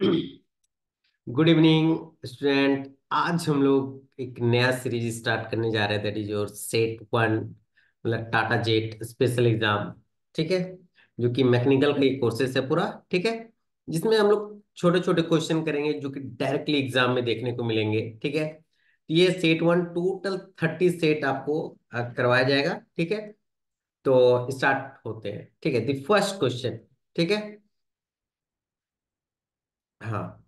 Good evening student. आज हम लोग एक नया सीरीज स्टार्ट करने जा रहे हैं, that is your set one, मतलब टाटा जेट स्पेशल एग्जाम। ठीक है, जो कि मैकेनिकल का ही कोर्सेस है पूरा। ठीक है, जिसमें हम लोग छोटे छोटे क्वेश्चन करेंगे जो कि डायरेक्टली एग्जाम में देखने को मिलेंगे। ठीक है, ये सेट वन टोटल 30 सेट आपको करवाया जाएगा। ठीक है, तो स्टार्ट होते हैं। ठीक है, द फर्स्ट क्वेश्चन। ठीक है, हाँ,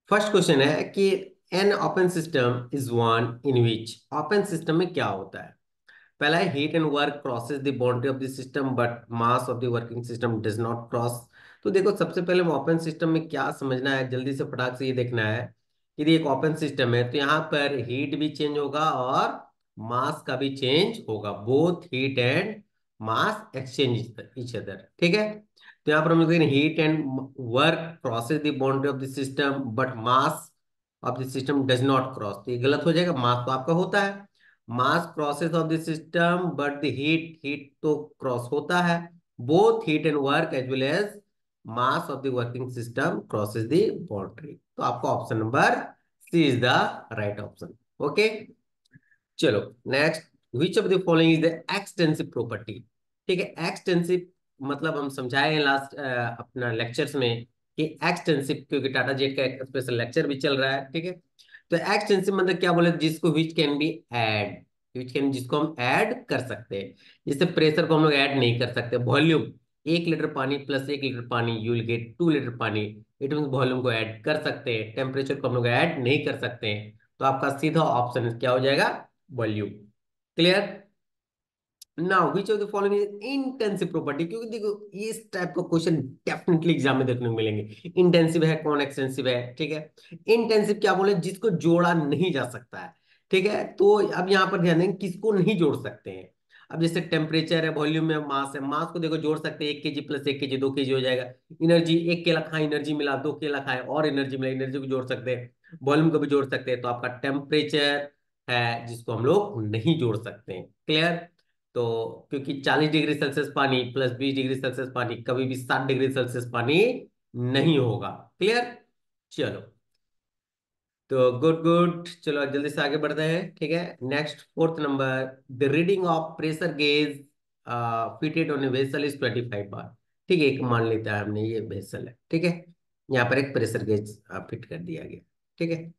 फर्स्ट क्वेश्चन है कि an open system is one in which. Open system में क्या होता है? पहला है heat and work crosses the boundary of the system but mass of the working system does not cross. तो देखो, सबसे पहले ओपन सिस्टम में क्या समझना है, जल्दी से फटाक से ये देखना है कि ये एक ओपन सिस्टम है तो यहाँ पर हीट भी चेंज होगा और मास का भी चेंज होगा। Both heat and mass exchange each other. ठीक है, तो यहाँ पर हम लोग heat and work crosses the boundary of the system but mass of the system does not cross. तो ये गलत हो जाएगा, मास तो आपका होता है। Mass crosses of the system but the heat heat तो क्रॉस होता है। Both heat and work as well as mass of the working system crosses the boundary. तो आपका option number C is the right option. Okay, चलो next. Which of the following is the extensive property? ठीक है, extensive मतलब हम समझाए हैं last अपना लेक्चर्स में कि एक्सटेंसिव, क्योंकि टाटा जेट का एक स्पेशल लेक्चर भी चल रहा है। ठीक है, तो एक्सटेंसिव मतलब क्या बोले, जिसको which can be add, which can, जिसको हम ऐड कर सकते हैं। जैसे प्रेशर को हम लोग ऐड नहीं कर सकते। वॉल्यूम, 1 लीटर पानी प्लस 1 लीटर पानी यू विल गेट 2 लीटर पानी। इट मीन वॉल्यूम को ऐड कर सकते हैं, टेम्परेचर को हम लोग ऐड नहीं कर सकते हैं। तो आपका सीधा ऑप्शन क्या हो जाएगा? Volume. Clear? Now which of the following is intensive property? क्योंकि देखो, इस टाइप का क्वेश्चन डेफिनेटली एग्जाम में देखने को मिलेंगे। इंटेंसिव है, कौन एक्सटेंसिव है? ठीक है, इंटेंसिव क्या बोले, जिसको जोड़ा नहीं जा सकता है। ठीक है, तो अब यहाँ पर ध्यान दें किसको नहीं जोड़ सकते हैं। अब जैसे टेम्परेचर है, वॉल्यूम है, मास है। मास को देखो जोड़ सकते हैं, 1 केजी प्लस 1 केजी 2 केजी हो जाएगा। एनर्जी, 1 केला खाए एनर्जी मिला, 2 केला खाए और एनर्जी मिला, एनर्जी को जोड़ सकते हैं, वॉल्यूम को भी जोड़ सकते हैं। तो आपका टेम्परेचर है जिसको हम लोग नहीं जोड़ सकते हैं। क्लियर? तो क्योंकि 40 डिग्री सेल्सियस पानी प्लस 20 डिग्री सेल्सियस पानी कभी भी 60 डिग्री सेल्सियस पानी नहीं होगा। क्लियर? चलो, तो गुड गुड, चलो जल्दी से आगे बढ़ते हैं। ठीक है, next fourth number, the reading of pressure gauge fitted on a vessel is 25 बार। ठीक है, एक मान लेता है हमने ये वेसल है। ठीक है, यहाँ पर एक प्रेशर गेज फिट कर दिया गया। ठीक है,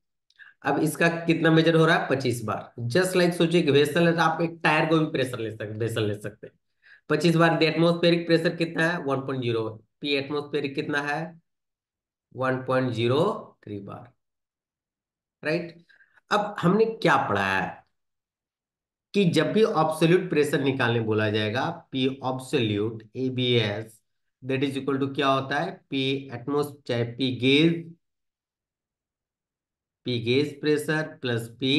अब इसका कितना मेजर हो रहा है? 25 बार। जस्ट लाइक सोचिए कि वेसल है तो आप एक टायर को भी प्रेशर ले सकते, वेसल ले सकते हैं। 25 बार। एटमोस्फेरिक प्रेशर कितना है? 1.0। पी एटमोस्फेरिक कितना है? 1.03 बार। राइट? अब हमने क्या पढ़ा है कि जब भी ऑब्सोल्यूट प्रेशर निकालने बोला जाएगा, P absolute, ABS, that is equal to क्या होता है? पी एटमोस, चाहे P gauge pressure plus P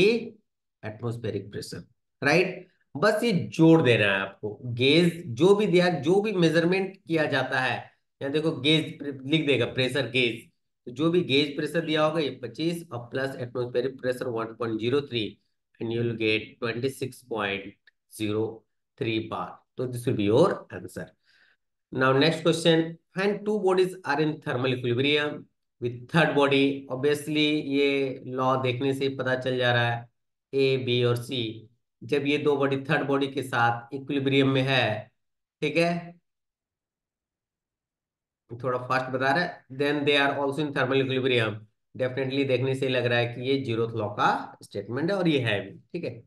atmospheric pressure. Right? बस ये जोड़ देना है आपको। गेज जो भी दिया, जो भी मेजरमेंट किया जाता है, यहाँ देखो गेज लिख देगा, प्रेशर गेज। तो जो भी गेज प्रेशर दिया होगा ये 25 और plus atmospheric pressure 1.03, and you will get 26.03 बार। तो this will be your answer. Now next question, when two bodies are in thermal equilibrium with third body, obviously ये लॉ देखने से ही पता चल जा रहा है, ए बी और सी। जब ये दो बॉडी थर्ड बॉडी के साथ इक्विलिब्रियम में है, ठीक है, थोड़ा फास्ट बता रहा है, then they are also in thermal equilibrium. Definitely देखने से ही लग रहा है कि ये जीरोथ लॉ का स्टेटमेंट है और ये है भी। ठीक है,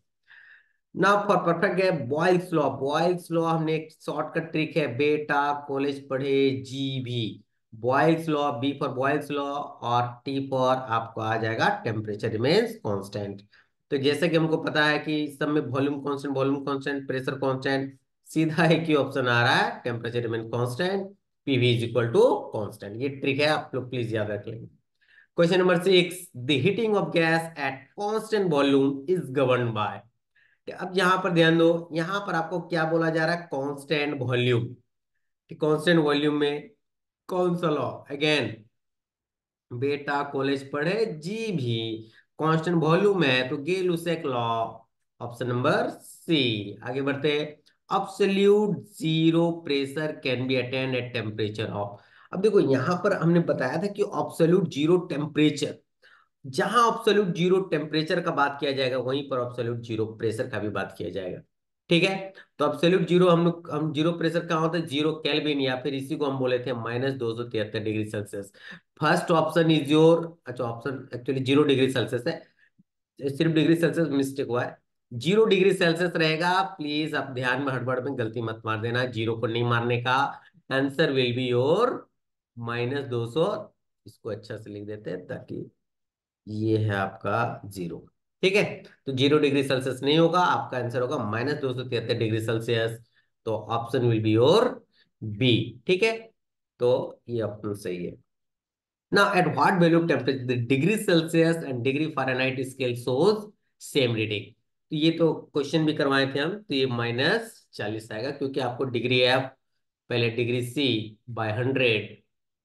नाउ फॉर परफेक्ट है बॉयल्स लॉ। बॉयल्स लॉ हमने एक शॉर्टकट ट्रिक है, बेटा कॉलेज पढ़े जी भी। Boyle's law, B for Boyle's law और टी फॉर आपको आ जाएगा टेम्परेचर रिमेन्स कांस्टेंट। तो जैसे कि हमको पता है कि सब में volume constant, volume constant, pressure constant, सीधा एक ही ऑप्शन आ रहा है, temperature remain constant, PV is equal to constant. ये ट्रिक है, आप लोग प्लीज याद रख लेंगे। Question number 6, the heating of gas at constant volume is govern by. अब यहां पर ध्यान दो, यहां पर आपको क्या बोला जा रहा है? Constant volume. कांस्टेंट वॉल्यूम में कौन सा लॉ? अगेन, बेटा कॉलेज पढ़े जी भी। कांस्टेंट वॉल्यूम है तो Gay Lussac law. Option number C. आगे बढ़ते हैं। Absolute zero pressure can be attend at temperature of. अब देखो यहां पर हमने बताया था कि ऑब्सोल्यूट जीरो टेम्परेचर, जहां ऑब्सोल्यूट जीरो टेम्परेचर का बात किया जाएगा वहीं पर ऑब्सोल्यूट जीरो प्रेशर का भी बात किया जाएगा। ठीक है। तो ऑब्सोल्यूट जीरो हम जीरो प्रेशर कहाँ होता है, जीरो केल्विन, या फिर इसी को हम बोले थे -273 degree Celsius. First option is your, अच्छा ऑप्शन एक्चुअली 0 डिग्री सेल्सियस है, सिर्फ डिग्री सेल्सियस मिस्टेक हुआ है। 0 डिग्री सेल्सियस रहेगा। प्लीज आप ध्यान में हड़बड़ में गलती मत मार देना, जीरो को नहीं मारने का। Answer will be your -200। इसको अच्छा से लिख देते हैं ताकि ये है आपका जीरो। ठीक है। तो 0 डिग्री सेल्सियस नहीं होगा, आपका आंसर होगा -273 डिग्री सेल्सियस। तो option will be your B. ठीक है। तो ये ऑप्शन सही है। Now, at what value of temperature the degree Celsius and degree Fahrenheit scale shows same reading? तो ये तो क्वेश्चन भी करवाए थे हम, तो ये -40 आएगा क्योंकि आपको डिग्री एफ पहले डिग्री सी बाय 100,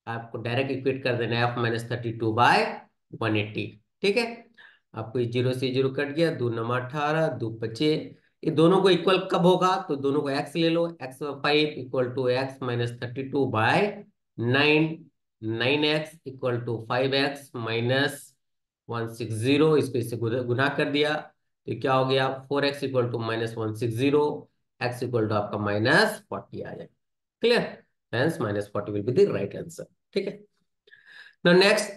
आपको डायरेक्ट इक्वेट कर देना एफ -32/180। ठीक है। आपको ये जीरो से जीरो कट गया, 2×9 = 18, 2×5 ये दोनों को इक्वल कब होगा, तो दोनों को एक्स ले लो, x5 = x -32/9, 9x = 5x -160, इसको इससे गुना कर दिया तो क्या हो गया, 4x = -160, x = आपका -40 आ जाएगा। Clear. Hence -40 will be the right answer. ठीक है। Now next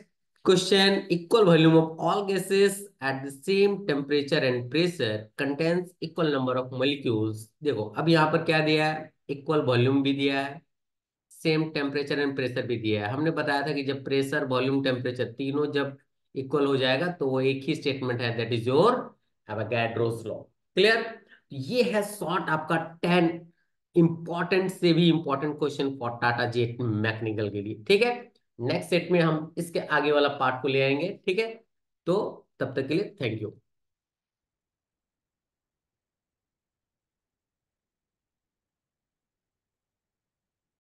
question, equal volume of all gases at the same temperature and pressure contains equal number of molecules। देखो अब यहाँ पर क्या दिया है, इक्वल वॉल्यूम भी दिया है, सेम टेम्परेचर एंड प्रेशर भी दिया है। हमने बताया था कि जब प्रेशर वॉल्यूम टेम्परेचर तीनों जब इक्वल हो जाएगा तो वो एक ही स्टेटमेंट है, that is your Avogadro's law. Clear. ये है शॉर्ट आपका 10 इंपॉर्टेंट से भी important question for Tata jet mechanical के लिए। ठीक है। नेक्स्ट सेट में हम इसके आगे वाला पार्ट को ले आएंगे। ठीक है। तो तब तक के लिए थैंक यू।